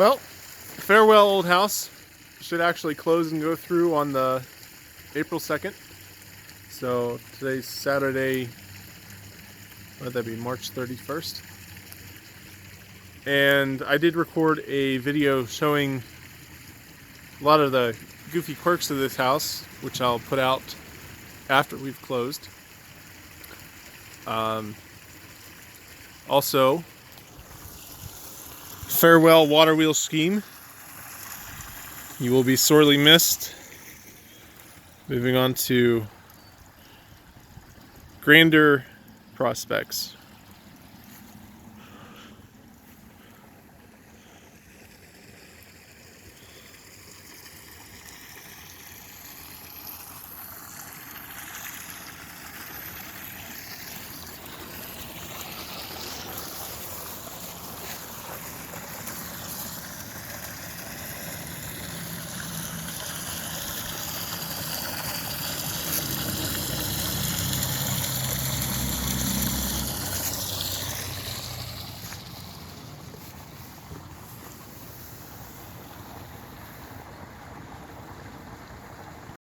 Well, farewell old house. Should actually close and go through on the April 2nd. So today's Saturday, what would that be, March 31st? And I did record a video showing a lot of the goofy quirks of this house, which I'll put out after we've closed. Also, farewell Waterwheel scheme. You will be sorely missed. Moving on to grander prospects.